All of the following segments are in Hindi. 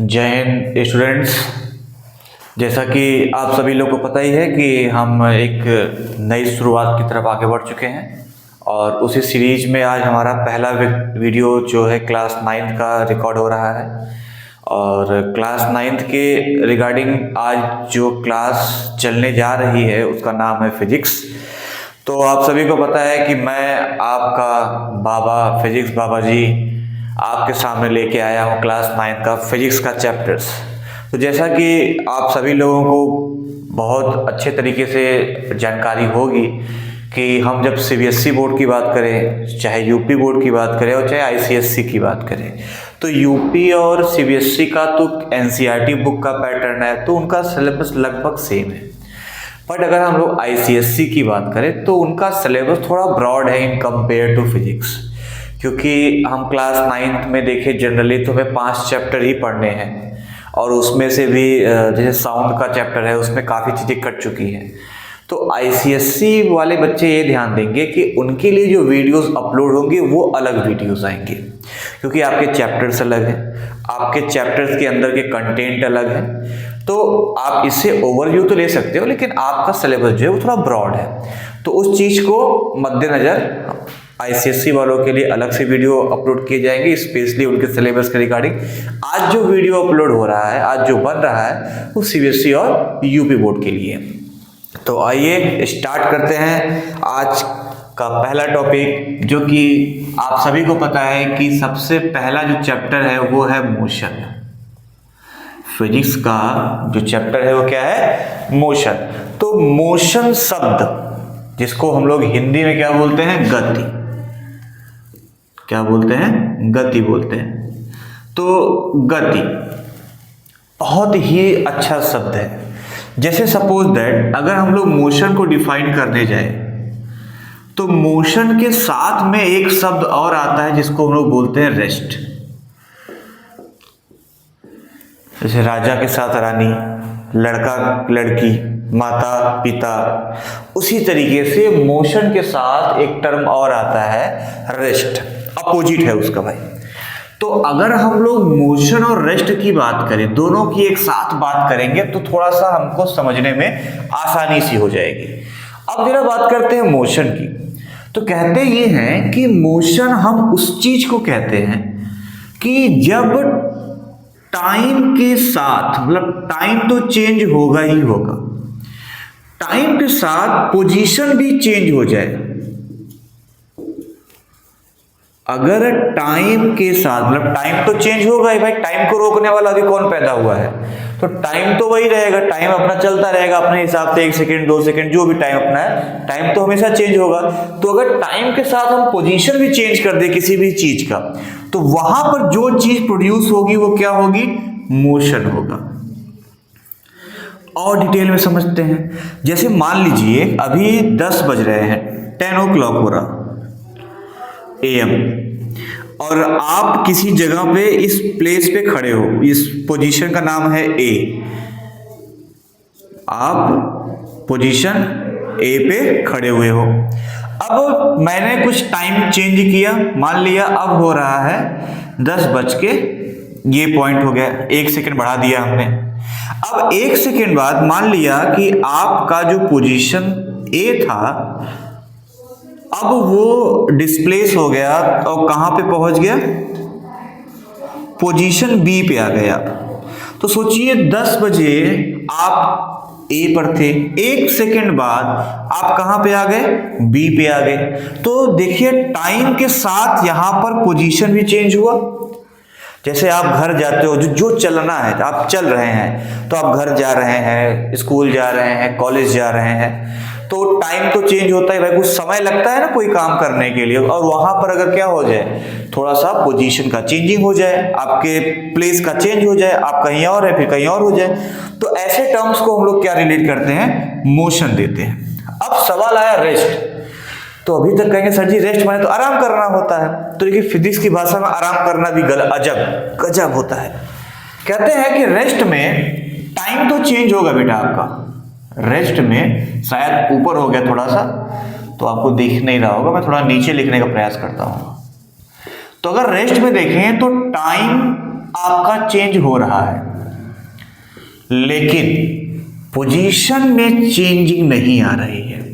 जय हिंद स्टूडेंट्स। जैसा कि आप सभी लोग को पता ही है कि हम एक नई शुरुआत की तरफ आगे बढ़ चुके हैं और उसी सीरीज में आज हमारा पहला वीडियो जो है क्लास 9th का रिकॉर्ड हो रहा है। और क्लास 9th के रिगार्डिंग आज जो क्लास चलने जा रही है उसका नाम है फिजिक्स। तो आप सभी को पता है कि मैं आपका बाबा फिजिक्स बाबा जी आपके सामने लेके आया हूँ क्लास 9th का फिजिक्स का चैप्टर्स। तो जैसा कि आप सभी लोगों को बहुत अच्छे तरीके से जानकारी होगी कि हम जब सीबीएसई बोर्ड की बात करें, चाहे यूपी बोर्ड की बात करें और चाहे आईसीएसई की बात करें, तो यूपी और सीबीएसई का तो एनसीईआरटी बुक का पैटर्न है, तो उनका सिलेबस लगभग सेम है। बट अगर हम लोग आईसीएसई की बात करें तो उनका सिलेबस थोड़ा ब्रॉड है इन कंपेयर टू फिजिक्स, क्योंकि हम क्लास 9th में देखें जनरली तो हमें 5 चैप्टर ही पढ़ने हैं और उसमें से भी जैसे साउंड का चैप्टर है उसमें काफ़ी चीज़ें कट चुकी हैं। तो आईसीएसई वाले बच्चे ये ध्यान देंगे कि उनके लिए जो वीडियोस अपलोड होंगे वो अलग वीडियोस आएंगे, क्योंकि आपके चैप्टर्स अलग हैं, आपके चैप्टर्स के अंदर के कंटेंट अलग हैं। तो आप इससे ओवरव्यू तो ले सकते हो, लेकिन आपका सिलेबस जो है वो थोड़ा ब्रॉड है। तो उस चीज़ को मद्देनजर आईसीएसई वालों के लिए अलग से वीडियो अपलोड किए जाएंगे, स्पेशली उनके सिलेबस के रिगार्डिंग। आज जो वीडियो अपलोड हो रहा है, आज जो बन रहा है, वो सीबीएसई और यूपी बोर्ड के लिए। तो आइए स्टार्ट करते हैं आज का पहला टॉपिक, जो कि आप सभी को पता है कि सबसे पहला जो चैप्टर है वो है मोशन। फिजिक्स का जो चैप्टर है वो क्या है? मोशन। तो मोशन शब्द जिसको हम लोग हिंदी में क्या बोलते हैं? गति। क्या बोलते हैं? गति बोलते हैं। तो गति बहुत ही अच्छा शब्द है। जैसे सपोज दैट अगर हम लोग मोशन को डिफाइन करने जाए तो मोशन के साथ में एक शब्द और आता है जिसको हम लोग बोलते हैं रेस्ट। जैसे राजा के साथ रानी, लड़का लड़की, माता पिता, उसी तरीके से मोशन के साथ एक टर्म और आता है रेस्ट, अपोजिट है उसका भाई। तो अगर हम लोग मोशन और रेस्ट की बात करें, दोनों की एक साथ बात करेंगे तो थोड़ा सा हमको समझने में आसानी सी हो जाएगी। अब जरा बात करते हैं मोशन की। तो कहते ये हैं कि मोशन हम उस चीज को कहते हैं कि जब टाइम के साथ, मतलब टाइम तो चेंज होगा ही होगा, टाइम के साथ पोजीशन भी चेंज हो जाए। अगर टाइम के साथ, मतलब टाइम तो चेंज होगा ही भाई, टाइम को रोकने वाला अभी कौन पैदा हुआ है? तो टाइम तो वही रहेगा, टाइम अपना चलता रहेगा अपने हिसाब से, 1 सेकेंड 2 सेकेंड जो भी टाइम अपना है, टाइम तो हमेशा चेंज होगा। तो अगर टाइम के साथ हम पोजीशन भी चेंज कर दे किसी भी चीज का, तो वहां पर जो चीज प्रोड्यूस होगी वो क्या होगी? मोशन होगा। और डिटेल में समझते हैं। जैसे मान लीजिए अभी 10 बज रहे हैं, 10 o'clock हो रहा AM, और आप किसी जगह पे इस प्लेस पे खड़े हो, इस पोजीशन का नाम है A। आप पोजीशन A पे खड़े हुए हो। अब मैंने कुछ टाइम चेंज किया, मान लिया अब हो रहा है 10 बज के, ये पॉइंट हो गया, 1 सेकेंड बढ़ा दिया हमने। अब 1 सेकेंड बाद मान लिया कि आपका जो पोजीशन A था अब वो डिस्प्लेस हो गया और कहां पे पहुंच गया? पोजीशन B पे आ गया। तो सोचिए 10 बजे आप A पर थे, 1 सेकेंड बाद आप कहां पे आ गए? B पे आ गए। तो देखिए टाइम के साथ यहां पर पोजीशन भी चेंज हुआ। जैसे आप घर जाते हो, जो चलना है, आप चल रहे हैं, तो आप घर जा रहे हैं, स्कूल जा रहे हैं, कॉलेज जा रहे हैं, तो टाइम तो चेंज होता है भाई, कुछ समय लगता है ना कोई काम करने के लिए। और वहां पर अगर क्या हो जाए, थोड़ा सा पोजीशन का चेंजिंग हो जाए, आपके प्लेस का चेंज हो जाए, आप कहीं और है फिर कहीं और हो जाए, तो ऐसे टर्म्स को हम लोग क्या रिलेट करते हैं? मोशन देते हैं। अब सवाल आया रेस्ट। तो अभी तक कहेंगे सर जी रेस्ट माने तो आराम करना होता है। तो देखिए फिजिक्स की भाषा में आराम करना भी गजब होता है। कहते हैं कि रेस्ट में टाइम तो चेंज होगा बेटा आपका। रेस्ट में शायद ऊपर हो गया थोड़ा सा, तो आपको दिख नहीं रहा होगा, मैं थोड़ा नीचे लिखने का प्रयास करता हूं। तो अगर रेस्ट में देखें तो टाइम आपका चेंज हो रहा है, लेकिन पोजीशन में चेंजिंग नहीं आ रही है।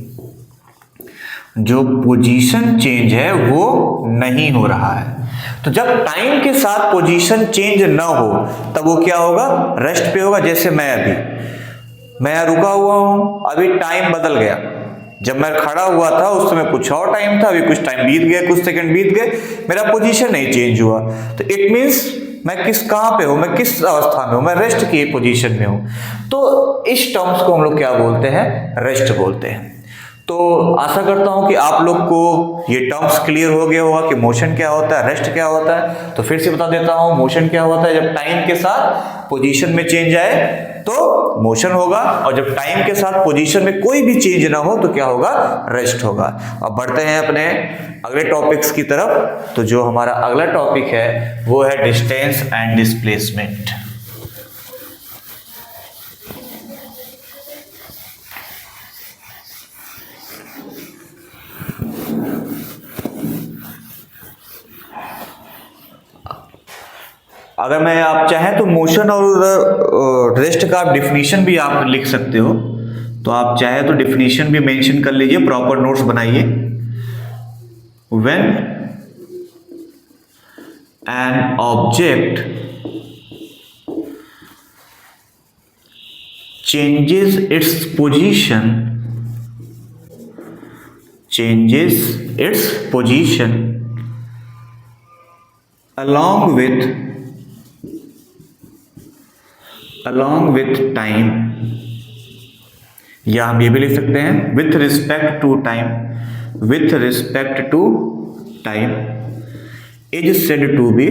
जो पोजीशन चेंज है वो नहीं हो रहा है। तो जब टाइम के साथ पोजीशन चेंज ना हो तब वो क्या होगा, रेस्ट पे होगा। जैसे मैं रुका हुआ हूं, अभी टाइम बदल गया। जब मैं खड़ा हुआ था उस समय कुछ और टाइम था, अभी कुछ टाइम बीत गया, कुछ सेकंड बीत गए, मेरा पोजीशन नहीं चेंज हुआ। तो इट मींस मैं कहां पे हूं, मैं किस अवस्था में हूं, मैं रेस्ट की पोजीशन में हूं। तो इस टर्म्स को हम लोग क्या बोलते हैं, रेस्ट बोलते हैं। तो आशा करता हूं कि आप लोग को ये टर्म्स क्लियर हो गया होगा कि मोशन क्या होता है, रेस्ट क्या होता है। तो फिर से बता देता हूं, मोशन क्या होता है, जब टाइम के साथ पोजीशन में चेंज आए तो मोशन होगा, और जब टाइम के साथ पोजीशन में कोई भी चेंज ना हो तो क्या होगा, रेस्ट होगा। अब बढ़ते हैं अपने अगले टॉपिक्स की तरफ। तो जो हमारा अगला टॉपिक है वो है डिस्टेंस एंड डिस्प्लेसमेंट। अगर मैं आप चाहें तो मोशन और रेस्ट का डिफिनीशन भी आप लिख सकते हो। तो आप चाहे तो डिफिनीशन भी मेंशन कर लीजिए, प्रॉपर नोट्स बनाइए। When an object changes its position along with time, या हम ये भी लिख सकते हैं with respect to time is said to be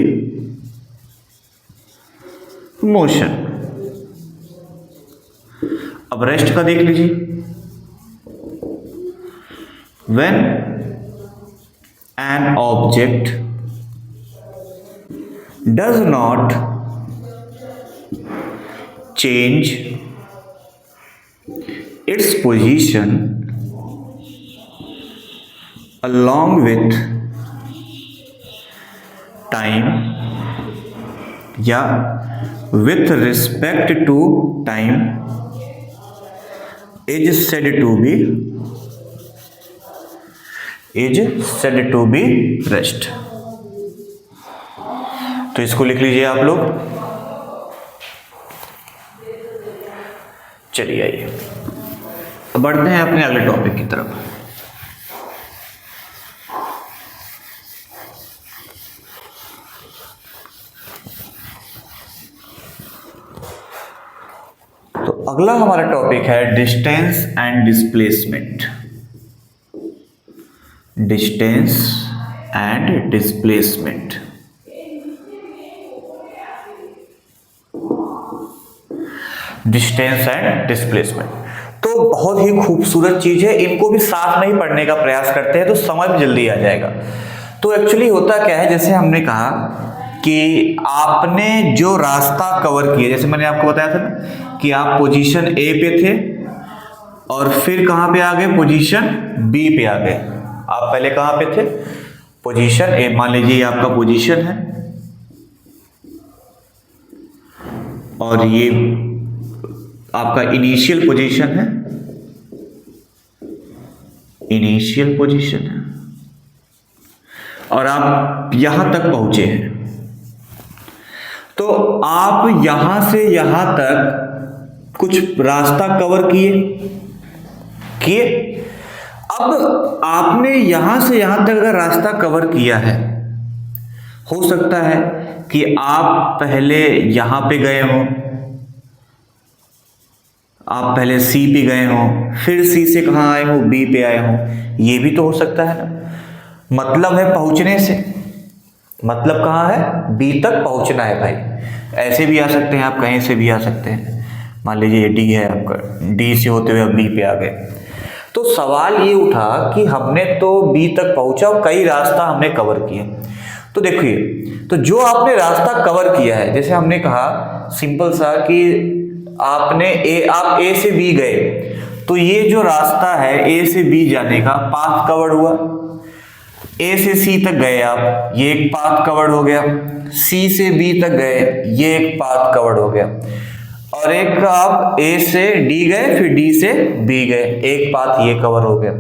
motion। अब रेस्ट का देख लीजिए। when an object does not change its position along with time या with respect to time is said to be rest। तो इसको लिख लीजिए आप लोग। चलिए आइए अब बढ़ते हैं अपने अगले टॉपिक की तरफ। तो अगला हमारा टॉपिक है distance and displacement. Distance and displacement. Distance and displacement तो बहुत ही खूबसूरत चीज है। इनको भी साथ में ही पढ़ने का प्रयास करते हैं तो समझ में जल्दी आ जाएगा। तो एक्चुअली होता क्या है, जैसे हमने कहा कि आपने जो रास्ता कवर किया, जैसे मैंने आपको बताया था ना कि आप पोजीशन ए पे थे और फिर कहां पे आ गए, पोजीशन बी पे आ गए। आप पहले कहां पे थे, पोजीशन ए। मान लीजिए ये आपका पोजीशन है और ये आपका इनिशियल पोजीशन है, और आप यहां तक पहुंचे हैं। तो आप यहां से यहां तक कुछ रास्ता कवर किए। अब आपने यहां से यहां तक अगर रास्ता कवर किया है, हो सकता है कि आप पहले यहां पे गए हो, आप पहले सी पे गए हो, फिर सी से कहां आए हो, बी पे आए हो। ये भी तो हो सकता है ना। मतलब है पहुंचने से, मतलब कहां है, बी तक पहुंचना है भाई। ऐसे भी आ सकते हैं आप, कहीं से भी आ सकते हैं। मान लीजिए ये डी है आपका, डी से होते हुए अब बी पे आ गए। तो सवाल ये उठा कि हमने तो बी तक पहुंचा और कई रास्ता हमने कवर किया। तो देखिए, तो जो आपने रास्ता कवर किया है, जैसे हमने कहा सिंपल सा कि आप ए से बी गए, तो ये जो रास्ता है ए से बी जाने का पाथ कवर हुआ। ए से सी तक गए आप, ये एक पाथ कवर्ड हो गया। सी से बी तक गए, ये एक पाथ कवर्ड हो गया। और एक आप ए से डी गए, फिर डी से बी गए, एक पाथ ये कवर हो गया।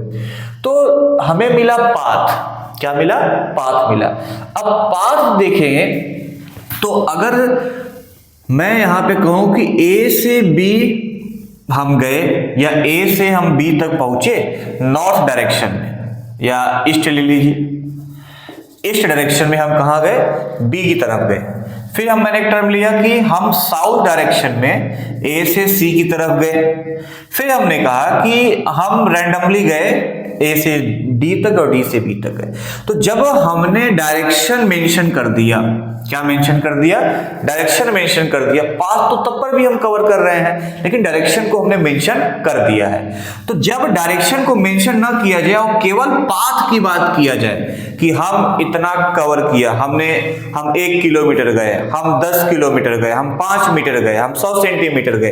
तो हमें मिला पाथ, क्या मिला? पाथ मिला। अब पाथ देखेंगे तो अगर मैं यहां पे कहूं कि ए से बी हम गए या ए से हम बी तक पहुंचे नॉर्थ डायरेक्शन में, या ईस्ट ले लीजिए, ईस्ट डायरेक्शन में हम कहां गए? बी की तरफ गए। फिर मैंने एक टर्म लिया कि हम साउथ डायरेक्शन में ए से सी की तरफ गए। फिर हमने कहा कि हम रैंडमली गए ए से डी तक और डी से बी तक गए। तो जब हमने डायरेक्शन मेंशन कर दिया, क्या मेंशन कर दिया? डायरेक्शन मेंशन कर दिया। पाथ तो तब पर भी हम कवर कर रहे हैं, लेकिन डायरेक्शन को हमने मेंशन कर दिया है। तो जब डायरेक्शन को मेंशन ना किया जाए और केवल पाथ की बात किया जाए कि हम इतना कवर किया, हम 1 किलोमीटर गए, हम 10 किलोमीटर गए, हम 5 मीटर गए, हम 100 सेंटीमीटर गए,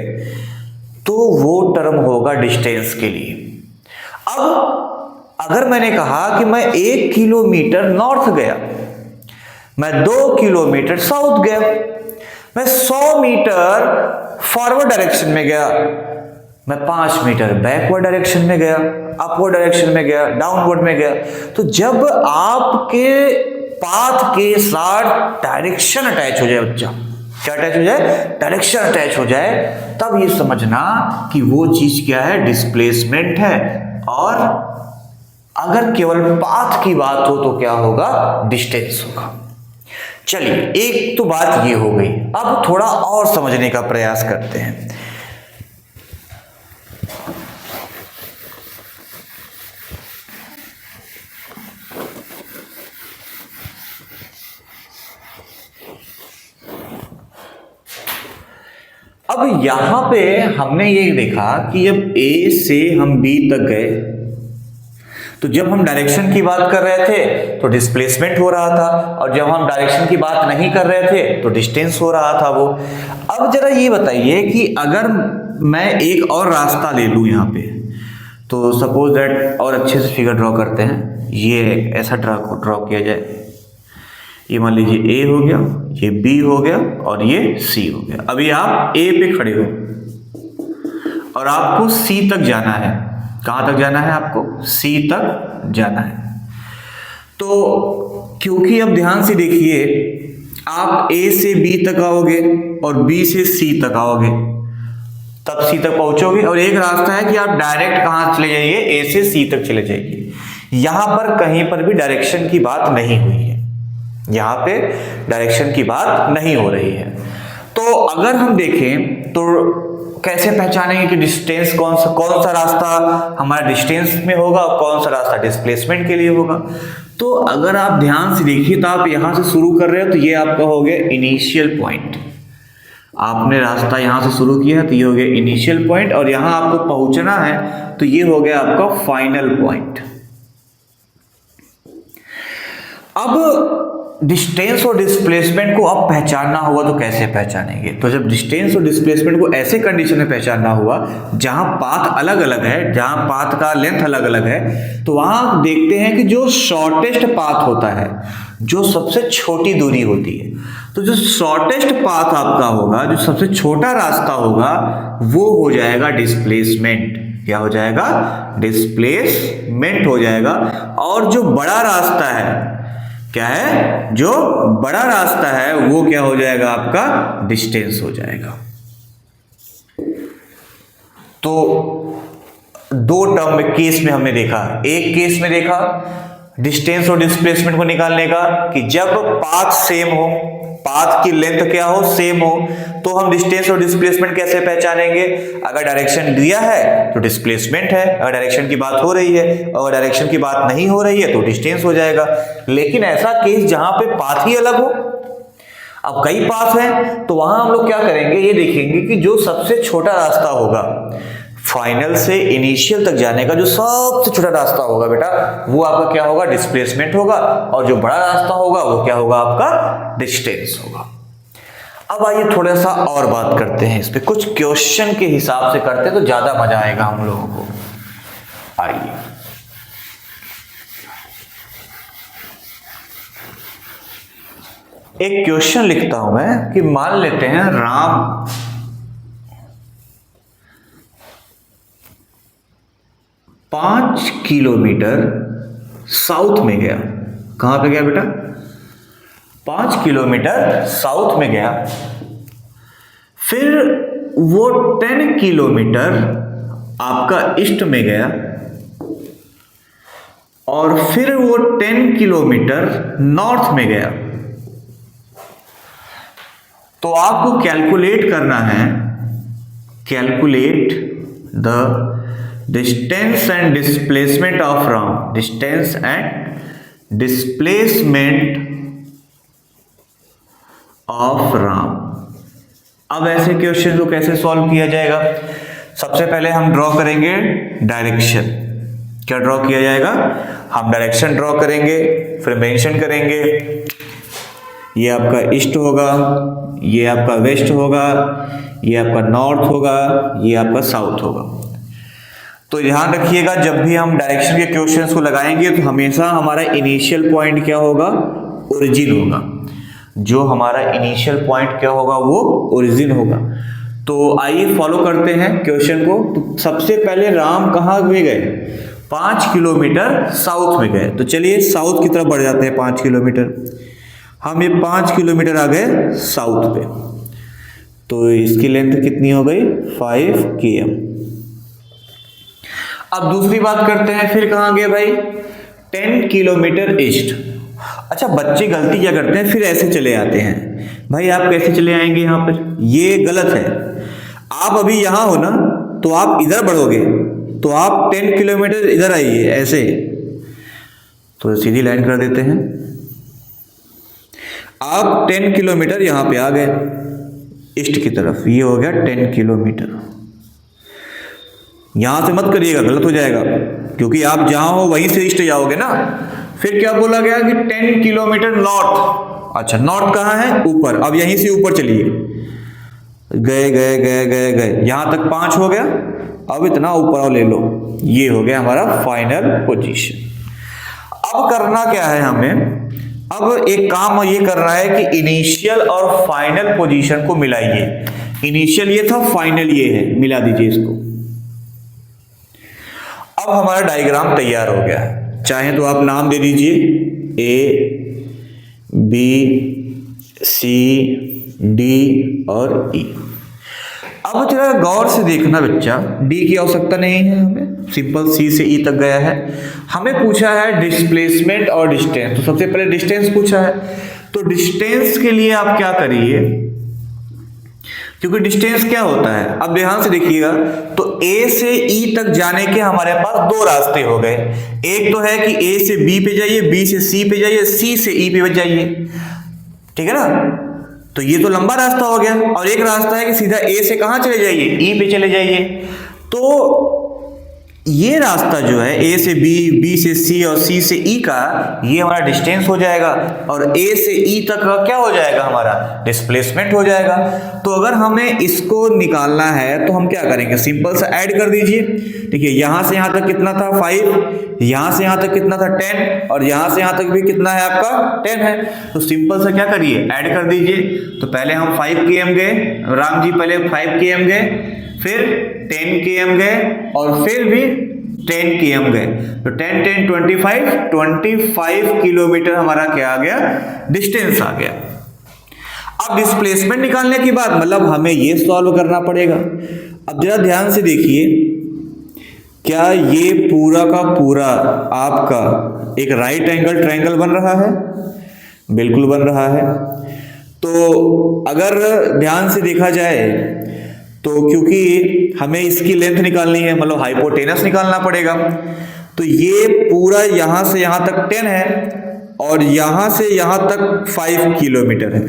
तो वो टर्म होगा डिस्टेंस के लिए। अब अगर मैंने कहा कि मैं 1 किलोमीटर नॉर्थ गया, मैं 2 किलोमीटर साउथ गया, मैं 100 मीटर फॉरवर्ड डायरेक्शन में गया, मैं 5 मीटर बैकवर्ड डायरेक्शन में गया, अपवर्ड डायरेक्शन में गया, डाउनवर्ड में गया, तो जब आपके पाथ के साथ डायरेक्शन अटैच हो जाए, बच्चा क्या अटैच हो जाए? डायरेक्शन अटैच हो जाए, तब ये समझना कि वो चीज क्या है? डिस्प्लेसमेंट है। और अगर केवल पाथ की बात हो तो क्या होगा? डिस्टेंस होगा। चलिए, एक तो बात ये हो गई। अब थोड़ा और समझने का प्रयास करते हैं। अब यहां पे हमने ये देखा कि जब ए से हम बी तक गए, तो जब हम डायरेक्शन की बात कर रहे थे तो डिस्प्लेसमेंट हो रहा था, और जब हम डायरेक्शन की बात नहीं कर रहे थे तो डिस्टेंस हो रहा था वो। अब जरा ये बताइए कि अगर मैं एक और रास्ता ले लूं यहां पे, तो सपोज दैट, और अच्छे से फिगर ड्रॉ करते हैं, ये ऐसा ड्रॉ किया जाए, ये मान लीजिए ए हो गया, ये बी हो गया और ये सी हो गया। अभी आप ए पे खड़े हो और आपको सी तक जाना है। कहां तक जाना है? आपको सी तक जाना है। तो क्योंकि अब ध्यान से देखिए, आप ए से बी तक आओगे और बी से सी तक आओगे, तब सी तक पहुंचोगे। और एक रास्ता है कि आप डायरेक्ट कहां चले जाइए? ए से सी तक चले जाइए। यहां पर कहीं पर भी डायरेक्शन की बात नहीं हुई है, यहां पे डायरेक्शन की बात नहीं हो रही है। तो अगर हम देखें तो कैसे पहचानेंगे कि डिस्टेंस कौन सा रास्ता हमारा डिस्टेंस में होगा और कौन सा रास्ता डिस्प्लेसमेंट के लिए होगा? तो अगर आप ध्यान से देखिए, तो आप यहां से शुरू कर रहे हो तो ये आपका हो गया इनिशियल पॉइंट। आपने रास्ता यहां से शुरू किया है तो ये हो गया इनिशियल पॉइंट, और यहां आपको पहुंचना है तो ये हो गया आपका फाइनल पॉइंट। अब डिस्टेंस और डिस्प्लेसमेंट को अब पहचानना हुआ तो कैसे पहचानेंगे? तो जब डिस्टेंस और डिस्प्लेसमेंट को ऐसे कंडीशन में पहचानना हुआ जहां पाथ अलग अलग है, जहां पाथ का लेंथ अलग अलग है, तो वहां देखते हैं कि जो शॉर्टेस्ट पाथ होता है, जो सबसे छोटी दूरी होती है, तो जो शॉर्टेस्ट पाथ आपका होगा, जो सबसे छोटा रास्ता होगा, वो हो जाएगा डिस्प्लेसमेंट। क्या हो जाएगा? डिस्प्लेसमेंट हो जाएगा। और जो बड़ा रास्ता है, क्या है? जो बड़ा रास्ता है वो क्या हो जाएगा? आपका डिस्टेंस हो जाएगा। तो दो टर्म केस में हमने देखा, एक केस में देखा डिस्टेंस और डिस्प्लेसमेंट को निकालने का कि जब पाथ सेम हो, पाथ की लेंथ क्या हो? सेम हो, तो हम डिस्टेंस और डिस्प्लेसमेंट कैसे पहचानेंगे? अगर डायरेक्शन दिया है तो डिस्प्लेसमेंट है, अगर डायरेक्शन की बात हो रही है, अगर डायरेक्शन की बात नहीं हो रही है तो डिस्टेंस हो जाएगा। लेकिन ऐसा केस जहां पे पाथ ही अलग हो, अब कई पाथ हैं, तो वहां हम लोग क्या करेंगे? ये देखेंगे कि जो सबसे छोटा रास्ता होगा, फाइनल से इनिशियल तक जाने का जो सबसे छोटा रास्ता होगा बेटा, वो आपका क्या होगा? डिस्प्लेसमेंट होगा। और जो बड़ा रास्ता होगा वो क्या होगा? आपका डिस्टेंस होगा। अब आइए थोड़ा सा और बात करते हैं इस पे, कुछ क्वेश्चन के हिसाब से करते हैं तो ज्यादा मजा आएगा हम लोगों को। आइए, एक क्वेश्चन लिखता हूं मैं कि मान लेते हैं राम 5 किलोमीटर साउथ में गया। कहां पे गया बेटा? 5 किलोमीटर साउथ में गया। फिर वो 10 किलोमीटर आपका ईस्ट में गया और फिर वो 10 किलोमीटर नॉर्थ में गया। तो आपको कैलकुलेट करना है, calculate the distance and displacement of Ram, distance and displacement of Ram. अब ऐसे क्वेश्चन को कैसे सॉल्व किया जाएगा? सबसे पहले हम ड्रॉ करेंगे डायरेक्शन। क्या ड्रॉ किया जाएगा? हम डायरेक्शन ड्रॉ करेंगे, फिर मेंशन करेंगे ये आपका ईस्ट होगा, ये आपका वेस्ट होगा, ये आपका नॉर्थ होगा, ये आपका साउथ होगा। तो ध्यान रखिएगा, जब भी हम डायरेक्शन के क्वेश्चंस को लगाएंगे तो हमेशा हमारा इनिशियल पॉइंट क्या होगा? ओरिजिन होगा। जो हमारा इनिशियल पॉइंट क्या होगा? वो ओरिजिन होगा। तो आइए फॉलो करते हैं क्वेश्चन को। तो सबसे पहले राम कहाँ में गए? 5 किलोमीटर साउथ में गए। तो चलिए साउथ की तरफ बढ़ जाते हैं। 5 किलोमीटर, हम ये 5 किलोमीटर आ गए साउथ पे। तो इसकी लेंथ कितनी हो गई? 5 km। अब दूसरी बात करते हैं, फिर कहां गए भाई? 10 किलोमीटर ईस्ट। अच्छा, बच्चे गलती क्या करते हैं, फिर ऐसे चले आते हैं। भाई आप कैसे चले आएंगे यहां पर? ये गलत है। आप अभी यहां हो ना, तो आप इधर बढ़ोगे तो आप 10 किलोमीटर इधर आइए ऐसे। तो सीधी लाइन कर देते हैं। आप 10 किलोमीटर यहां पे आ गए ईस्ट की तरफ, ये हो गया 10 किलोमीटर। यहां से मत करिएगा, गलत हो जाएगा, क्योंकि आप जहां हो वहीं से ईस्ट जाओगे ना। फिर क्या बोला गया कि 10 किलोमीटर नॉर्थ। अच्छा, नॉर्थ कहां है? ऊपर। अब यहीं से ऊपर चलिए, गए गए गए गए गए, यहां तक 5 हो गया। अब इतना ऊपर और ले लो, ये हो गया हमारा फाइनल पोजीशन। अब करना क्या है हमें? अब एक काम ये करना है कि इनिशियल और फाइनल पोजीशन को मिलाइए। इनिशियल ये था, फाइनल ये है, मिला दीजिए इसको। अब हमारा डायग्राम तैयार हो गया है। चाहे तो आप नाम दे दीजिए A, B, C, D और E। अब जरा गौर से देखना बच्चा, D की आवश्यकता नहीं है हमें, सिंपल C से E तक गया है। हमें पूछा है डिस्प्लेसमेंट और डिस्टेंस। तो सबसे पहले डिस्टेंस पूछा है, तो डिस्टेंस के लिए आप क्या करिए, क्योंकि डिस्टेंस क्या होता है, अब ध्यान से देखिएगा। तो A से E तक जाने के हमारे पास 2 रास्ते हो गए। एक तो है कि A से B पे जाइए, B से C पे जाइए, C से E पे जाइए, ठीक है ना। तो ये तो लंबा रास्ता हो गया। और एक रास्ता है कि सीधा A से कहां चले जाइए? E पे चले जाइए। तो ये रास्ता जो है A से B, B से C और C से E का, ये हमारा डिस्टेंस हो जाएगा। और A से E तक का क्या हो जाएगा? हमारा डिस्प्लेसमेंट हो जाएगा। तो अगर हमें इसको निकालना है तो हम क्या करेंगे? सिंपल सा ऐड कर दीजिए। देखिए, यहां से यहां तक कितना था? 5। यहां से यहां तक कितना था? 10। और यहां से यहां तक भी कितना है आपका? 10 है। तो सिंपल सा क्या करिए? ऐड कर दीजिए। तो पहले हम 5 km गए, राम जी पहले 5 km गए, फिर 10 km गए और फिर भी 10 km गए। तो 10 10 25 किलोमीटर हमारा क्या आ गया? डिस्टेंस आ गया। अब डिस्प्लेसमेंट निकालने की बात, मतलब हमें ये सॉल्व करना पड़ेगा। अब जरा ध्यान से देखिए, क्या ये पूरा का पूरा आपका एक राइट एंगल ट्रायंगल बन रहा है? बिल्कुल बन रहा है। तो अगर ध्यान से देखा जाए तो क्योंकि हमें इसकी लेंथ निकालनी है, मतलब हाइपोटेनस निकालना पड़ेगा। तो ये पूरा यहां से यहां तक 10 है और यहां से यहां तक 5 किलोमीटर है।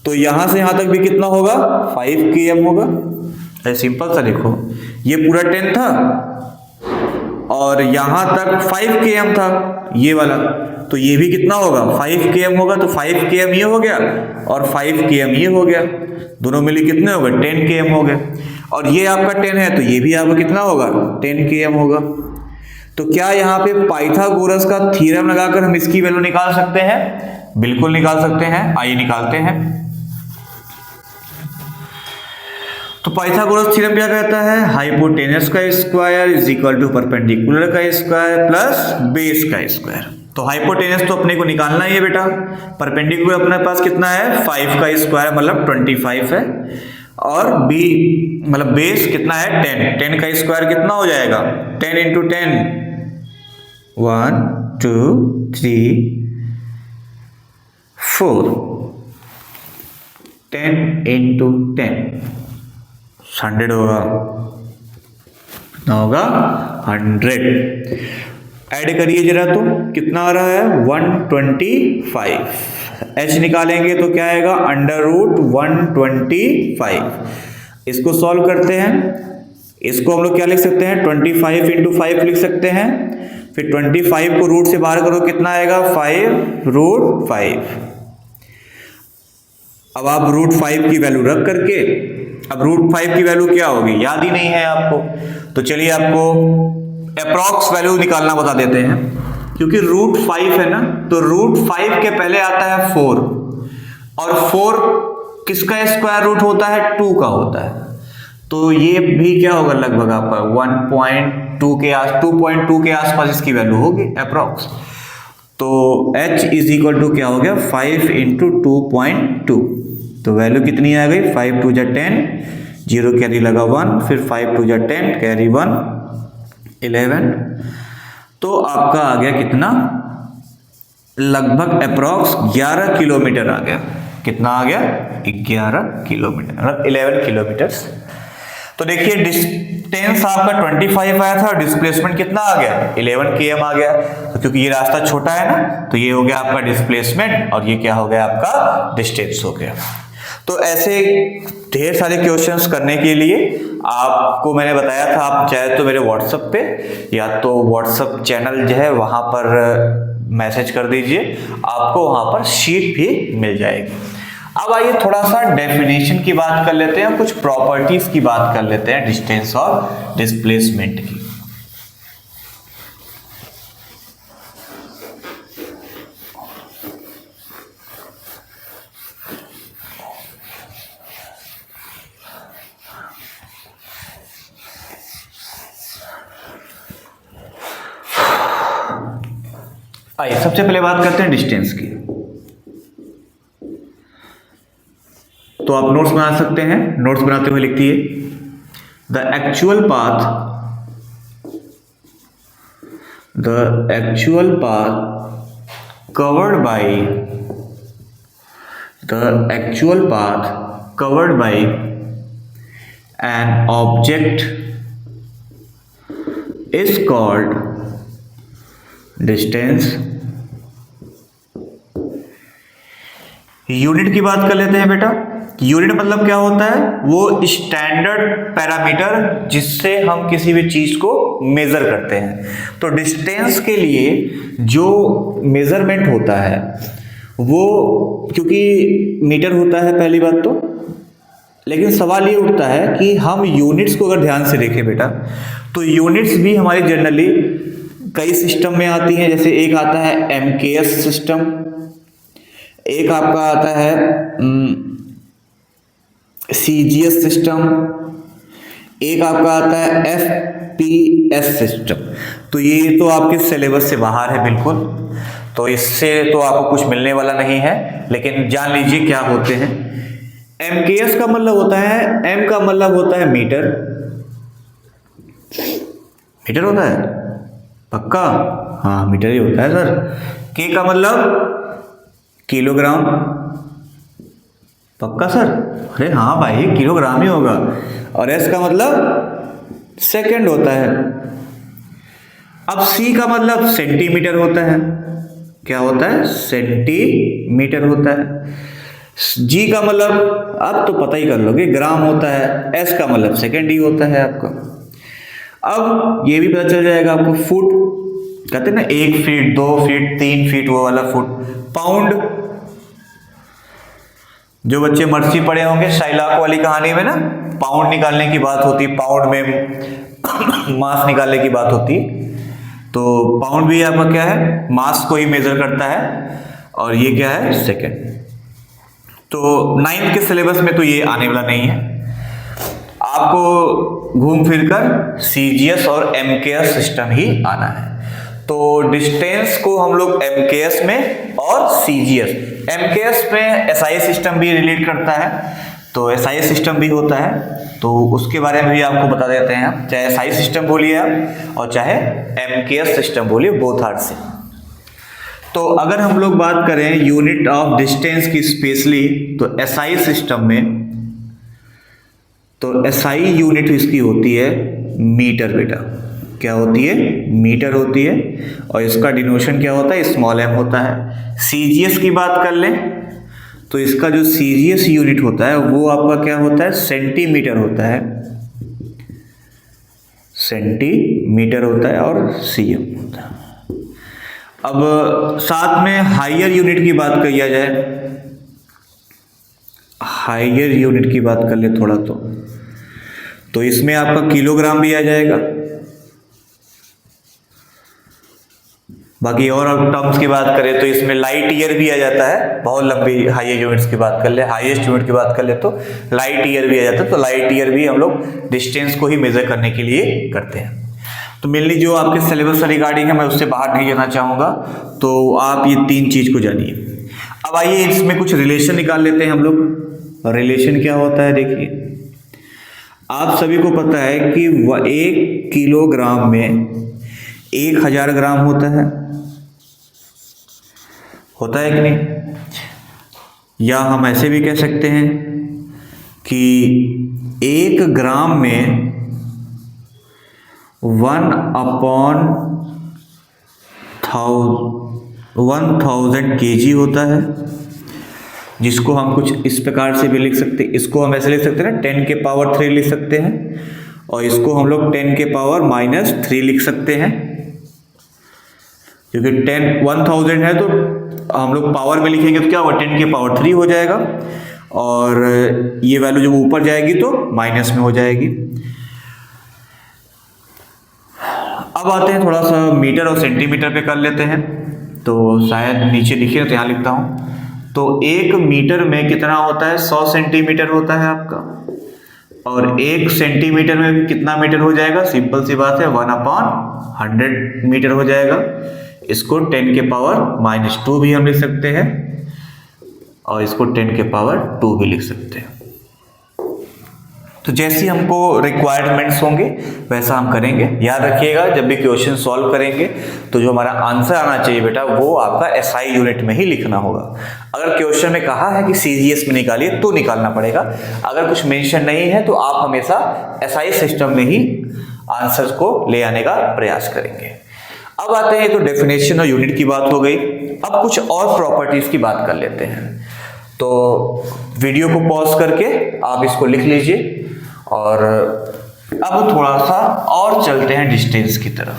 तो यहां से यहां तक भी कितना होगा? 5 km होगा। सिंपल सा देखो, ये पूरा 10 था और यहां तक 5 km था ये वाला। तो ये भी कितना होगा? 5 km होगा। तो 5 km ये हो गया और 5 km ये हो गया, दोनों मिले कितने हो गए? 10 km हो गए। और ये आपका 10 है तो ये भी आपका कितना होगा? 10 km होगा। तो क्या यहाँ पे पाइथागोरस का थ्योरम लगाकर हम इसकी वैल्यू निकाल सकते हैं? बिल्कुल निकाल सकते हैं, आइए निकालते हैं। तो पाइथागोरस थ्योरम क्या कहता है? हाइपोटेनस का square is equal to perpendicular का स्क्वायर प्लस बेस का स्क्वायर। तो हाइपोटेनस तो अपने को निकालना ही है बेटा, परपेंडिकुलर अपने पास कितना है 5 का स्क्वायर मतलब 25 है, और बी मतलब बेस कितना है 10, 10 का स्क्वायर कितना हो जाएगा 10 इंटू 10, 1 2 3 4, 10 इंटू 10 100 होगा, कितना होगा 100। ऐड करिए जरा, तो कितना आ रहा है 125। h निकालेंगे तो क्या आएगा अंडर रूट 125। इसको सॉल्व करते हैं, इसको हम लोग क्या लिख सकते हैं 25 इंटू 5 लिख सकते हैं, फिर 25 को रूट से बाहर करो कितना आएगा 5 रूट 5। अब आप रूट 5 की वैल्यू रख करके, अब रूट 5 की वैल्यू क्या होगी याद ही नहीं है आपको, तो चलिए आपको अप्रॉक्स वैल्यू निकालना बता देते हैं। क्योंकि रूट 5 है ना, तो रूट 5 के पहले आता है 4, और 4 किसका स्क्वायर रूट होता है 2 का होता है, तो ये भी क्या होगा लगभग आपका 2.2 के आसपास इसकी वैल्यू होगी अप्रॉक्स। तो h इज इक्वल टू क्या हो गया 5 इंटू 2.2, तो वैल्यू कितनी आ गई 5 2 जा 10, 0 कैरी लगा 1, फिर 5 2 जा 10 कैरी 1 11, तो आपका आ गया कितना लगभग अप्रॉक्स 11 किलोमीटर आ गया। कितना आ गया 11 किलोमीटर मतलब 11 किलोमीटर। तो देखिए डिस्टेंस आपका 25 आया था और डिस्प्लेसमेंट कितना आ गया 11 km आ गया। तो क्योंकि ये रास्ता छोटा है ना, तो ये हो गया आपका डिस्प्लेसमेंट और ये क्या हो गया आपका डिस्टेंस हो गया। तो ऐसे ढेर सारे क्वेश्चंस करने के लिए आपको मैंने बताया था, आप चाहे तो मेरे व्हाट्सएप पे या तो व्हाट्सएप चैनल जो है वहां पर मैसेज कर दीजिए, आपको वहां पर शीट भी मिल जाएगी। अब आइए थोड़ा सा डेफिनेशन की बात कर लेते हैं, कुछ प्रॉपर्टीज की बात कर लेते हैं डिस्टेंस और डिस्प्लेसमेंट की। आइए सबसे पहले बात करते हैं डिस्टेंस की। तो आप नोट्स बना सकते हैं, नोट्स बनाते हुए लिखिए the actual path covered by an object is called distance। Unit की बात कर लेते हैं बेटा। यूनिट मतलब क्या होता है, वो स्टैंडर्ड पैरामीटर जिससे हम किसी भी चीज को मेजर करते हैं। तो डिस्टेंस के लिए जो मेजरमेंट होता है वो, क्योंकि मीटर होता है पहली बात तो, लेकिन सवाल ये उठता है कि हम यूनिट्स को अगर ध्यान से देखें बेटा, तो यूनिट्स भी हमारी जनरली कई सिस्टम में आती हैं। जैसे एक आता है MKS सिस्टम, एक आपका आता है CGS सिस्टम, एक आपका आता है FPS सिस्टम। तो ये तो आपके सिलेबस से बाहर है बिल्कुल, तो इससे तो आपको कुछ मिलने वाला नहीं है, लेकिन जान लीजिए क्या होते हैं। MKS का मतलब होता है, M का मतलब होता है मीटर, मीटर होता है पक्का, हाँ मीटर ही होता है सर। K का मतलब किलोग्राम, पक्का सर, अरे हाँ भाई किलोग्राम ही होगा। और S का मतलब सेकंड होता है। अब C का मतलब सेंटीमीटर होता है, क्या होता है सेंटीमीटर होता है। G का मतलब आप तो पता ही कर लोगे ग्राम होता है। S का मतलब सेकंड ही होता है आपका। अब ये भी पता चल जाएगा आपको, फुट कहते हैं ना, 1 फीट 2 फीट 3 फीट वो वाला फुट। पाउंड, जो बच्चे मर्सी पढ़े होंगे शाइलाक वाली कहानी में ना, पाउंड निकालने की बात होती, पाउंड में मास निकालने की बात होती, तो पाउंड भी आपका क्या है मास को ही मेजर करता है। और ये क्या है, सेकेंड। तो 9th के सिलेबस में तो ये आने वाला नहीं है, आपको घूम फिर कर सीजीएस और एमकेएस सिस्टम ही आना है। तो डिस्टेंस को हम लोग एमकेएस में और सीजीएस, एमकेएस में एसआई सिस्टम भी रिलेट करता है, तो एसआई सिस्टम भी होता है, तो उसके बारे में भी आपको बता देते हैं हम, चाहे एसआई सिस्टम बोलिए आप और चाहे एमकेएस सिस्टम बोलिए, बोथ आर सेम। तो अगर हम लोग बात करें यूनिट ऑफ डिस्टेंस की स्पेशली, तो एसआई सिस्टम में तो एसआई यूनिट इसकी होती है मीटर बेटा। क्या होती है, मीटर होती है, और इसका डिनोशन क्या होता है, स्मॉल एम होता है। सीजीएस की बात कर लें तो इसका जो सीजीएस यूनिट होता है वो आपका क्या होता है, सेंटीमीटर होता है, सेंटीमीटर होता है और सीएम होता है। अब साथ में हायर यूनिट की बात किया जाए, हायर यूनिट की बात कर ले थोड़ा, तो इसमें आपका किलोग्राम भी आ जाएगा। बाकी और टर्म्स की बात करें तो इसमें लाइट ईयर भी आ जाता है, बहुत लंबी हायर यूनिट्स की बात कर ले, हाईएस्ट यूनिट की बात कर ले तो लाइट ईयर भी आ जाता है। तो लाइट ईयर भी हम लोग डिस्टेंस को ही मेजर करने के लिए करते हैं। तो मेनली जो आपके सिलेबस से रिगार्डिंग है मैं उससे बाहर नहीं जाना चाहूँगा, तो आप ये 3 चीज़ को जानिए। अब आइए इसमें कुछ रिलेशन निकाल लेते हैं हम लोग। रिलेशन क्या होता है, देखिए आप सभी को पता है कि 1 किलोग्राम में 1000 ग्राम होता है कि नहीं, या हम ऐसे भी कह सकते हैं कि 1 ग्राम में 1/1000 kg होता है, जिसको हम कुछ इस प्रकार से भी लिख सकते हैं। इसको हम ऐसे लिख सकते हैं ना, 10 के पावर 3 लिख सकते हैं, और इसको हम लोग 10 के पावर -3 लिख सकते हैं, क्योंकि 1000 है तो हम लोग पावर में लिखेंगे तो क्या होगा, 10 के पावर 3 हो जाएगा, और ये वैल्यू जब ऊपर जाएगी तो माइनस में हो जाएगी। अब आते हैं थोड़ा सा मीटर और सेंटीमीटर पे कर लेते हैं, तो शायद नीचे लिखे तो यहाँ लिखता हूँ। तो 1 मीटर में कितना होता है, 100 सेंटीमीटर होता है आपका, और 1 सेंटीमीटर में भी कितना मीटर हो जाएगा, सिंपल सी बात है 1/100 मीटर हो जाएगा। इसको 10 के पावर -2 भी हम लिख सकते हैं, और इसको 10 के पावर 2 भी लिख सकते हैं। तो जैसी हमको रिक्वायरमेंट्स होंगे वैसा हम करेंगे। याद रखिएगा जब भी क्वेश्चन सॉल्व करेंगे तो जो हमारा आंसर आना चाहिए बेटा वो आपका एसआई यूनिट में ही लिखना होगा। अगर क्वेश्चन में कहा है कि सीजीएस में निकालिए तो निकालना पड़ेगा, अगर कुछ मेंशन नहीं है तो आप हमेशा एसआई सिस्टम में ही आंसर्स को ले आने का प्रयास करेंगे। अब आते हैं, तो डेफिनेशन और यूनिट की बात हो गई। अब कुछ और प्रॉपर्टीज की बात कर लेते हैं। तो वीडियो को पॉज करके आप इसको लिख लीजिए, और अब थोड़ा सा और चलते हैं डिस्टेंस की तरफ।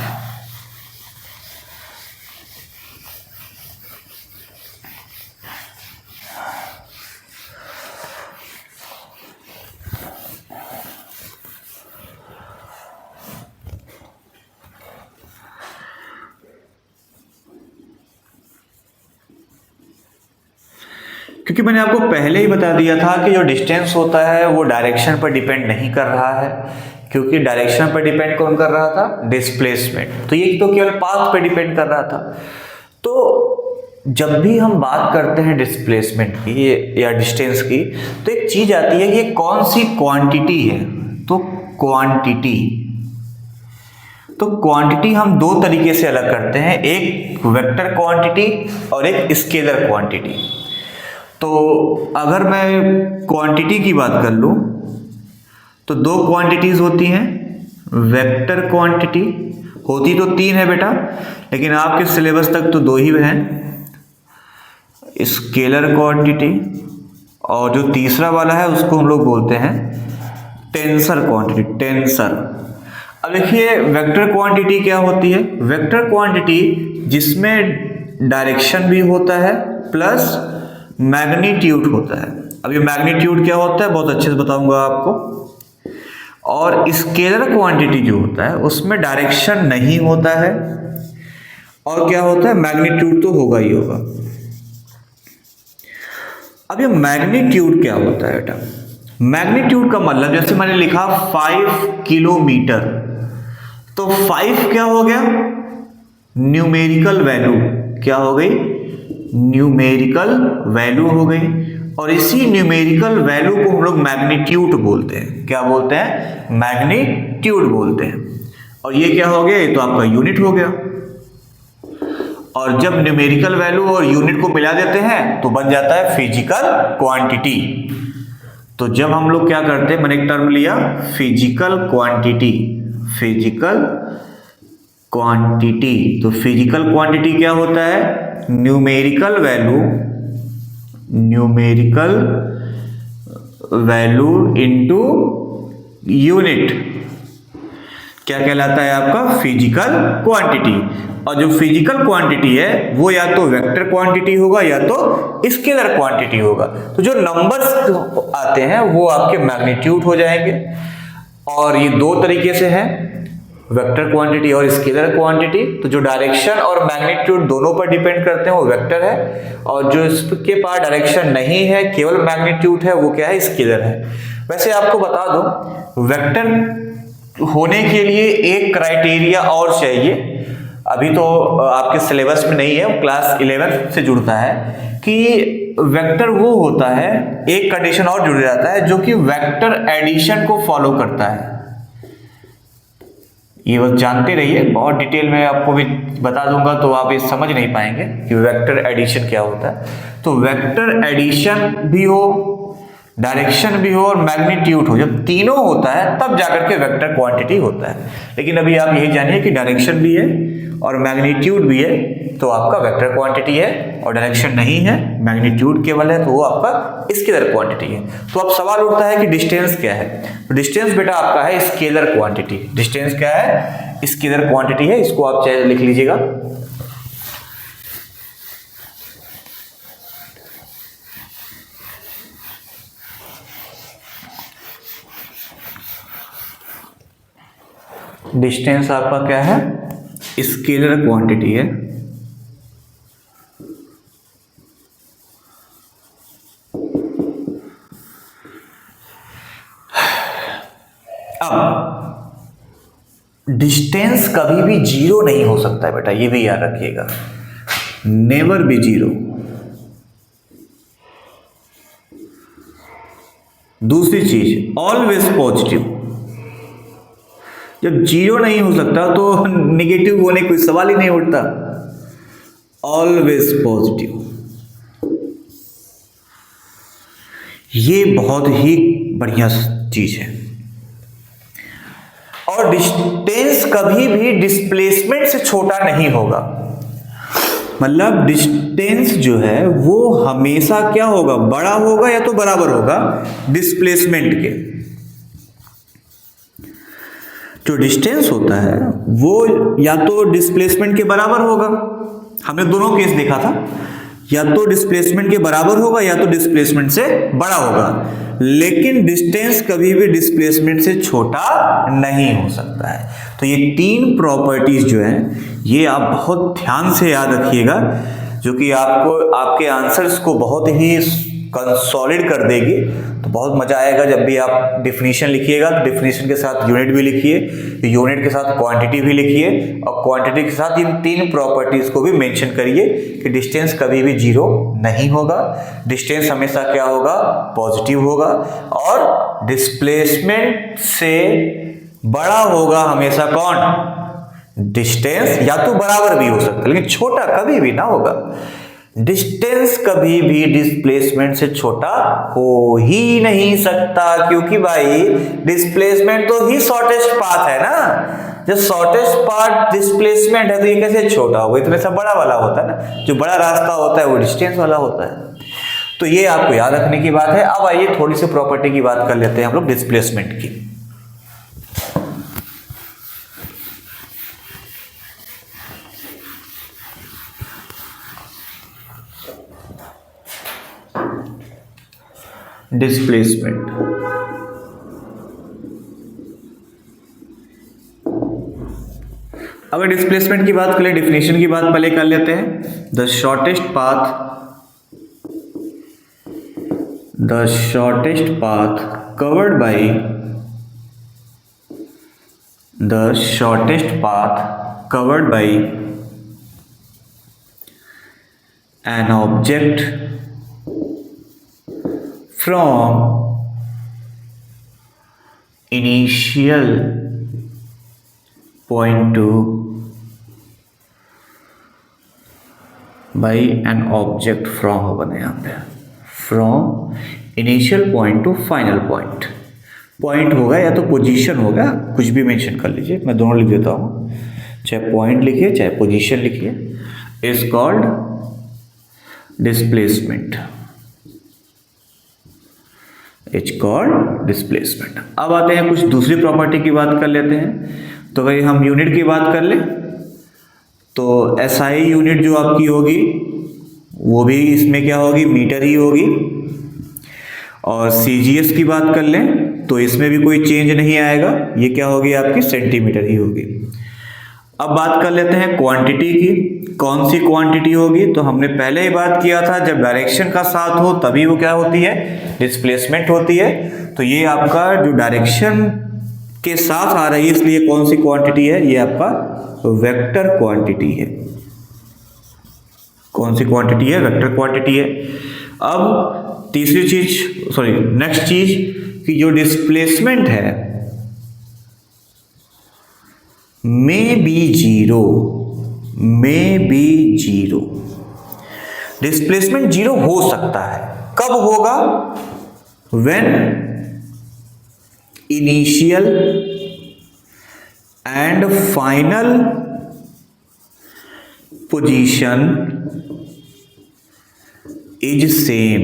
क्योंकि मैंने आपको पहले ही बता दिया था कि जो डिस्टेंस होता है वो डायरेक्शन पर डिपेंड नहीं कर रहा है, क्योंकि डायरेक्शन पर डिपेंड कौन कर रहा था, डिस्प्लेसमेंट। तो ये तो केवल पाथ पर डिपेंड कर रहा था। तो जब भी हम बात करते हैं डिस्प्लेसमेंट की या डिस्टेंस की, तो एक चीज आती है कि ये कौन सी क्वांटिटी है। तो क्वांटिटी हम 2 तरीके से अलग करते हैं, एक वेक्टर क्वांटिटी और एक स्केलर क्वांटिटी। तो अगर मैं क्वांटिटी की बात कर लूं तो 2 क्वांटिटीज होती हैं। वेक्टर क्वांटिटी होती तो 3 है बेटा, लेकिन आपके सिलेबस तक तो 2 ही हैं, स्केलर क्वांटिटी, और जो तीसरा वाला है उसको हम लोग बोलते हैं टेंसर क्वांटिटी, टेंसर। अब देखिए वेक्टर क्वांटिटी क्या होती है, वेक्टर क्वांटिटी जिसमें डायरेक्शन भी होता है प्लस मैग्नीट्यूड होता है। अब ये मैग्नीट्यूड क्या होता है बहुत अच्छे से बताऊंगा आपको। और स्केलर क्वांटिटी जो होता है उसमें डायरेक्शन नहीं होता है, और क्या होता है, मैग्नीट्यूड तो होगा ही होगा। अब ये मैग्नीट्यूड क्या होता है बेटा? मैग्नीट्यूड का मतलब जैसे मैंने लिखा 5 किलोमीटर, तो 5 क्या हो गया? Numerical value. क्या हो गई? न्यूमेरिकल वैल्यू हो गई। और इसी न्यूमेरिकल वैल्यू को हम लोग मैग्नीट्यूड बोलते हैं। क्या बोलते हैं? मैग्नीट्यूड बोलते हैं। और ये क्या हो गया? ये तो आपका यूनिट हो गया। और जब न्यूमेरिकल वैल्यू और यूनिट को मिला देते हैं तो बन जाता है फिजिकल क्वांटिटी। तो जब हम लोग क्या करते हैं, मैंने एक टर्म लिया फिजिकल क्वांटिटी। फिजिकल क्वांटिटी, तो फिजिकल क्वांटिटी क्या होता है? Numerical value, numerical value into unit क्या कहलाता है? आपका फिजिकल क्वांटिटी। और जो फिजिकल क्वांटिटी है वो या तो वेक्टर क्वांटिटी होगा या तो स्केलर क्वांटिटी होगा। तो जो नंबर्स आते हैं वो आपके मैग्नीट्यूड हो जाएंगे। और ये दो तरीके से है, वेक्टर क्वांटिटी और स्केलर क्वांटिटी। तो जो डायरेक्शन और मैग्नीट्यूड दोनों पर डिपेंड करते हैं वो वेक्टर है, और जो इसके पास डायरेक्शन नहीं है, केवल मैग्नीट्यूड है, वो क्या है? स्केलर है। वैसे आपको बता दो, वेक्टर होने के लिए एक क्राइटेरिया और चाहिए, अभी तो आपके सिलेबस में नहीं है, क्लास 11 से जुड़ता है, कि वेक्टर वो होता है, एक कंडीशन और जुड़ जाता है जो कि वेक्टर एडिशन को फॉलो करता है। ये बस जानते रहिए, बहुत डिटेल में आपको भी बता दूंगा तो आप ये समझ नहीं पाएंगे कि वेक्टर एडिशन क्या होता है। तो वेक्टर एडिशन भी हो, डायरेक्शन भी हो और मैग्नीट्यूड हो, जब तीनों होता है तब जाकर के वेक्टर क्वांटिटी होता है। लेकिन अभी आप यही जानिए कि डायरेक्शन भी है और मैग्नीट्यूड भी है तो आपका वेक्टर क्वांटिटी है, और डायरेक्शन नहीं है, मैग्नीट्यूड केवल है तो वो आपका स्केलर क्वांटिटी है। तो अब सवाल उठता है कि डिस्टेंस क्या है? तो डिस्टेंस बेटा आपका है स्केलर क्वांटिटी। डिस्टेंस क्या है? स्केलर क्वांटिटी है। इसको आप चाहे लिख लीजिएगा। डिस्टेंस आपका क्या है? स्केलर क्वांटिटी है। अब डिस्टेंस कभी भी जीरो नहीं हो सकता है बेटा, ये भी याद रखिएगा, नेवर बी जीरो। दूसरी चीज, ऑलवेज पॉजिटिव। जब जीरो नहीं हो सकता तो नेगेटिव होने कोई सवाल ही नहीं उठता। ऑलवेज पॉजिटिव, ये बहुत ही बढ़िया चीज है। और डिस्टेंस कभी भी डिस्प्लेसमेंट से छोटा नहीं होगा। मतलब डिस्टेंस जो है वो हमेशा क्या होगा? बड़ा होगा या तो बराबर होगा डिस्प्लेसमेंट के। जो डिस्टेंस होता है वो या तो डिस्प्लेसमेंट के बराबर होगा, हमने दोनों केस देखा था, या तो डिस्प्लेसमेंट के बराबर होगा या तो डिस्प्लेसमेंट से बड़ा होगा। लेकिन डिस्टेंस कभी भी डिस्प्लेसमेंट से छोटा नहीं हो सकता है। तो ये तीन प्रॉपर्टीज जो हैं ये आप बहुत ध्यान से याद रखिएगा, जो कि आपको आपके आंसर्स को बहुत ही कंसोलिड कर देगी। तो बहुत मजा आएगा जब भी आप डिफिनीशन लिखिएगा, तो डिफिनीशन के साथ यूनिट भी लिखिए, यूनिट के साथ क्वांटिटी भी लिखिए, और क्वांटिटी के साथ इन तीन प्रॉपर्टीज को भी मेंशन करिए कि डिस्टेंस कभी भी जीरो नहीं होगा, डिस्टेंस हमेशा क्या होगा? पॉजिटिव होगा, और डिस्प्लेसमेंट से बड़ा होगा हमेशा कौन? डिस्टेंस। या तो बराबर भी हो सकता है लेकिन छोटा कभी भी ना होगा। डिस्टेंस कभी भी डिस्प्लेसमेंट से छोटा हो ही नहीं सकता, क्योंकि भाई डिस्प्लेसमेंट तो ही शॉर्टेस्ट पाथ है ना। जब शॉर्टेस्ट पाथ डिस्प्लेसमेंट है तो ये कैसे छोटा होगा? इतने से बड़ा वाला होता है ना, जो बड़ा रास्ता होता है वो डिस्टेंस वाला होता है। तो ये आपको याद रखने की बात है। अब आइए थोड़ी सी प्रॉपर्टी की बात कर लेते हैं हम लोग डिस्प्लेसमेंट की। डिस्प्लेसमेंट, अगर डिस्प्लेसमेंट की बात करें, डिफिनेशन की बात पहले कर लेते हैं। The shortest path the shortest path covered by an object from initial point to by an object from होगा यहाँ पे from initial point to final point. Point होगा या तो पोजीशन होगा, कुछ भी मेंशन कर लीजिए, मैं दोनों लिख देता हूँ, चाहे पॉइंट लिखिए चाहे पोजीशन लिखिए, इज कॉल्ड डिस्प्लेसमेंट, अब आते हैं कुछ दूसरी प्रॉपर्टी की बात कर लेते हैं। तो भाई हम यूनिट की बात कर लें तो एसआई यूनिट जो आपकी होगी वो भी इसमें क्या होगी, मीटर ही होगी। और सीजीएस की बात कर लें तो इसमें भी कोई चेंज नहीं आएगा, ये क्या होगी आपकी, सेंटीमीटर ही होगी। अब बात कर लेते हैं क्वांटिटी की, कौन सी क्वांटिटी होगी, तो हमने पहले ही बात किया था जब डायरेक्शन का साथ हो तभी वो क्या होती है, डिस्प्लेसमेंट होती है। तो ये आपका जो डायरेक्शन के साथ आ रही है इसलिए कौन सी क्वांटिटी है, ये आपका वेक्टर क्वांटिटी है। कौन सी क्वांटिटी है, वेक्टर क्वांटिटी है। अब तीसरी चीज, नेक्स्ट चीज कि जो डिस्प्लेसमेंट है में बी जीरो, डिस्प्लेसमेंट जीरो हो सकता है। कब होगा, when initial and final position is same.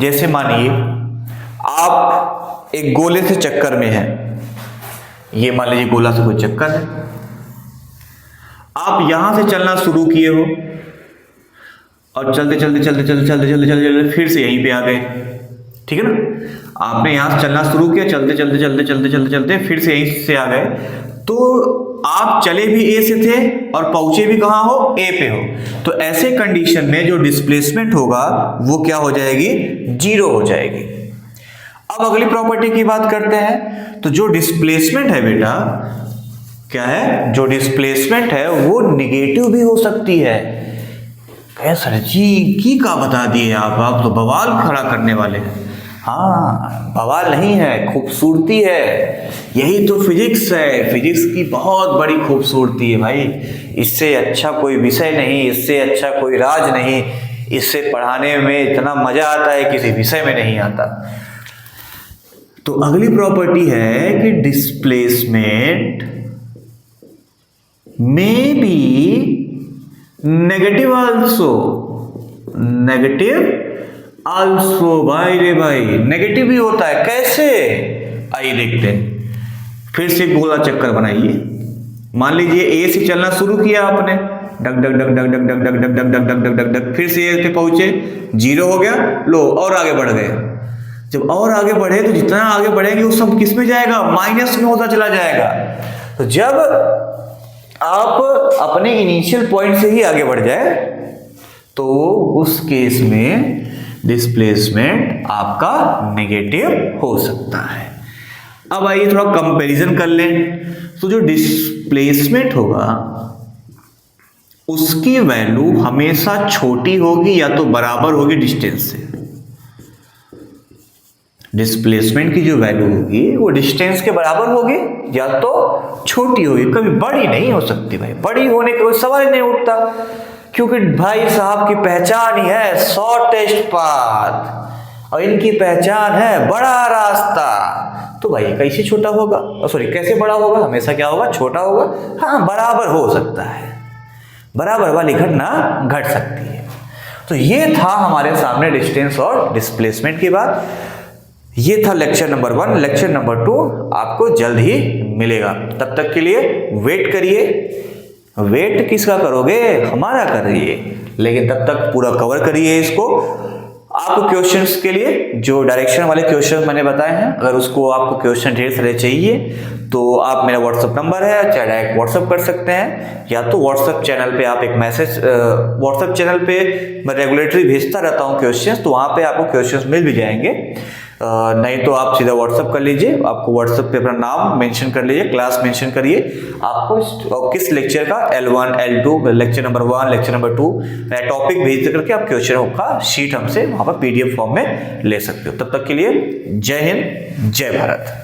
जैसे मानिए आप एक गोले से चक्कर में हैं, ये मान लीजिए गोला से कोई चक्कर है, आप यहां से चलना शुरू किए हो और चलते चलते फिर से यहीं पे आ गए, ठीक है ना। आपने यहां से चलना शुरू किया, चलते फिर से यहीं से आ गए, तो आप चले भी ए से थे और पहुंचे भी कहां हो, ए पे हो। तो ऐसे कंडीशन में जो डिस्प्लेसमेंट होगा वो क्या हो जाएगी, जीरो हो जाएगी। अब अगली प्रॉपर्टी की बात करते हैं। तो जो डिस्प्लेसमेंट है बेटा क्या है, जो डिस्प्लेसमेंट है वो निगेटिव भी हो सकती है। कहे सर जी की का बता दिए आप तो बवाल खड़ा करने वाले हैं। हाँ, बवाल नहीं है, खूबसूरती है, यही तो फिजिक्स है। फिजिक्स की बहुत बड़ी खूबसूरती है भाई, इससे अच्छा कोई विषय नहीं, इससे अच्छा कोई राज नहीं, इससे पढ़ाने में इतना मजा आता है किसी विषय में नहीं आता। तो अगली प्रॉपर्टी है कि डिस्प्लेसमेंट में बी नेगेटिव आल्सो भाई रे भाई, नेगेटिव भी होता है। कैसे, आइए देखते हैं। फिर से गोला चक्कर बनाइए, मान लीजिए ए से चलना शुरू किया आपने, डग डग डग डग डग डग डग डग डग डग डग डग डग डग, फिर से ए पे पहुंचे, जीरो हो गया, लो और आगे बढ़ गए। जब और आगे बढ़े तो जितना आगे बढ़ेंगे वो सब किस में जाएगा, माइनस में होता चला जाएगा। तो जब आप अपने इनिशियल पॉइंट से ही आगे बढ़ जाए तो उस केस में डिस्प्लेसमेंट आपका नेगेटिव हो सकता है। अब आइए थोड़ा कंपैरिजन कर लें। तो जो डिस्प्लेसमेंट होगा उसकी वैल्यू हमेशा छोटी होगी या तो बराबर होगी डिस्टेंस से। डिस्प्लेसमेंट की जो वैल्यू होगी वो डिस्टेंस के बराबर होगी या तो छोटी होगी, कभी बड़ी नहीं हो सकती भाई। बड़ी होने का कोई सवाल नहीं उठता, क्योंकि भाई साहब की पहचान ही है शॉर्टेस्ट पाथ और इनकी पहचान है बड़ा रास्ता। तो भाई कैसे छोटा होगा, कैसे बड़ा होगा, हमेशा क्या होगा, छोटा होगा। हाँ, बराबर हो सकता है, बराबर वाली घटना घट सकती है। तो ये था हमारे सामने डिस्टेंस और डिस्प्लेसमेंट की बात। ये था लेक्चर नंबर 1। लेक्चर नंबर 2 आपको जल्द ही मिलेगा। तब तक के लिए वेट करिए। वेट किसका करोगे, हमारा करिए, लेकिन तब तक पूरा कवर करिए इसको। आपको क्वेश्चंस के लिए जो डायरेक्शन वाले क्वेश्चन मैंने बताए हैं, अगर उसको आपको क्वेश्चन ढेर सारे चाहिए तो आप मेरा व्हाट्सअप नंबर है, चाहे डायरेक्ट व्हाट्सअप कर सकते हैं, या तो व्हाट्सअप चैनल पे आप एक मैसेज, व्हाट्सअप चैनल पे मैं रेगुलेटरी भेजता रहता हूँ क्वेश्चंस, तो वहाँ पे आपको क्वेश्चंस मिल भी जाएंगे। नहीं तो आप सीधा व्हाट्सअप कर लीजिए, आपको व्हाट्सअप पे अपना नाम मेंशन कर लीजिए, क्लास मेंशन करिए, आपको किस लेक्चर का L1 L2 lecture number 1 lecture number 2 topic भेज करके आप क्वेश्चन का शीट हमसे वहां पर PDF फॉर्म में ले सकते हो। तब तक के लिए जय हिंद, जय भारत।